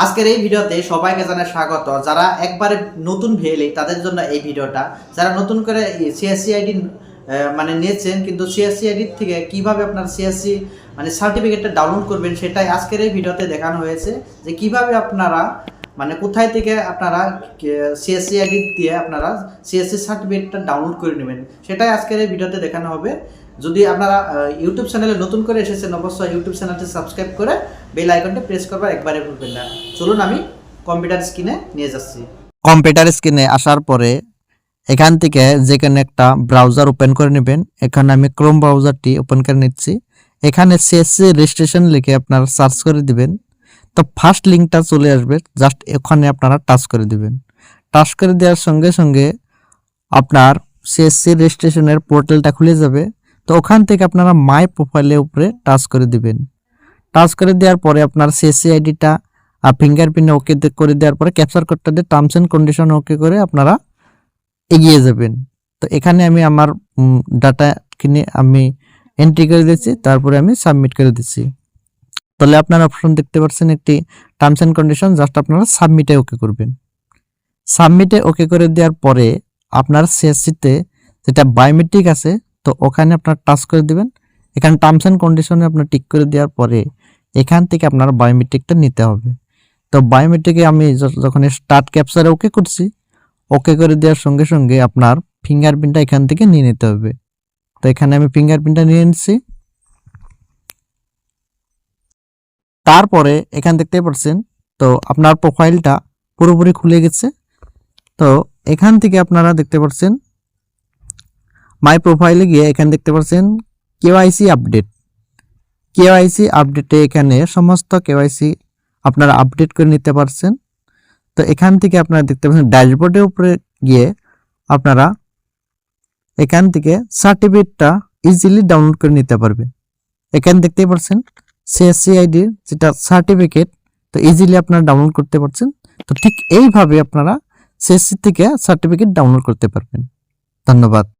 আজকের এই ভিডিওতে সবাইকে জানাই স্বাগত। যারা একবারে নতুন ভিএলই তাদের জন্য এই ভিডিওটা। যারা নতুন করে সিএসসি আইডি মানে নিয়েছেন কিন্তু সিএসসি আইডি থেকে কিভাবে আপনার সিএসসি মানে সার্টিফিকেটটা ডাউনলোড করবেন সেটাই আজকের এই ভিডিওতে দেখানো হয়েছে, যে কিভাবে আপনারা মানে কোথায় থেকে আপনারা সিএসসি আইডি দিয়ে আপনারা সিএসসি সার্টিফিকেটটা ডাউনলোড করে নেবেন সেটাই আজকের এই ভিডিওতে দেখানো হবে। যদি আপনারা ইউটিউব চ্যানেলে নতুন করে এসেছেন অবশ্যই ইউটিউব চ্যানেলটি সাবস্ক্রাইব করে বেল আইকনটা প্রেস করবার একবারে ভুলবেন না। চলুন আমি কম্পিউটার স্ক্রিনে নিয়ে যাচ্ছি। কম্পিউটার স্ক্রিনে আসার পরে এখান থেকে যে কোনো একটা ব্রাউজার ওপেন করে নেবেন। এখানে আমি ক্রোম ব্রাউজারটি ওপেন করে নিচ্ছি। এখানে সিএসসি রেজিস্ট্রেশন লিখে আপনারা সার্চ করে দিবেন, তো ফার্স্ট লিঙ্কটা চলে আসবে, জাস্ট এখানে আপনারা টাচ করে দিবেন। টাচ করে দেওয়ার সঙ্গে সঙ্গে আপনার সিএসসি রেজিস্ট্রেশনের পোর্টালটা খুলে যাবে। তো ওখান থেকে আপনারা মাই প্রোফাইলের উপরে টাচ করে দিবেন। টাচ করে দেওয়ার পরে আপনার সিএসসি আইডিটা ফিঙ্গারপ্রিন্ট ওকে করে দেওয়ার পরে ক্যাপচার কোডটা দিয়ে টার্মস অ্যান্ড কন্ডিশন ওকে করে আপনারা এগিয়ে যাবেন। তো এখানে আমি আমার ডাটা কিনে আমি এন্ট্রি করে দিচ্ছি, তারপরে আমি সাবমিট করে দিচ্ছি। তাহলে আপনার অপশন দেখতে পাচ্ছেন একটি টার্মস অ্যান্ড কন্ডিশন, জাস্ট আপনারা সাবমিটে ওকে করবেন। সাবমিটে ওকে করে দেওয়ার পরে আপনার সিএসসিতে যেটা বায়োমেট্রিক আছে তো ওখানে আপনার টাচ করে দিবেন। এখানে টার্মস অ্যান্ড কন্ডিশনে আপনার টিক করে দেওয়ার পরে এখান থেকে আপনার বায়োমেট্রিকটা নিতে হবে। তো বায়োমেট্রিকে আমি যখন স্টার্ট ক্যাপচারে ওকে করছি, ওকে করে দেওয়ার সঙ্গে সঙ্গে আপনার ফিঙ্গারপ্রিন্টটা এখান থেকে নিয়ে নিতে হবে। তো এখানে আমি ফিঙ্গারপ্রিন্টটা নিয়ে নিচ্ছি। তারপরে এখান দেখতে পাচ্ছেন তো আপনার প্রোফাইলটা পুরোপুরি খুলে গেছে। তো এখান থেকে আপনারা দেখতে পাচ্ছেন মাই প্রোফাইলে গিয়ে এখানে দেখতে পাচ্ছেন কেওয়াইসি আপডেট। কেওয়াইসি আপডেটে এখানে সমস্ত কেওয়াইসি আপনারা আপডেট করে নিতে পারছেন। তো এখান থেকে আপনারা দেখতে পাচ্ছেন ড্যাশবোর্ডের উপরে গিয়ে আপনারা এখান থেকে সার্টিফিকেটটা ইজিলি ডাউনলোড করে নিতে পারবেন। এখানে দেখতেই পাচ্ছেন সিএসসি আইডির যেটা সার্টিফিকেট, তো ইজিলি আপনারা ডাউনলোড করতে পারছেন। তো ঠিক এইভাবে আপনারা সিএসসি থেকে সার্টিফিকেট ডাউনলোড করতে পারবেন। ধন্যবাদ।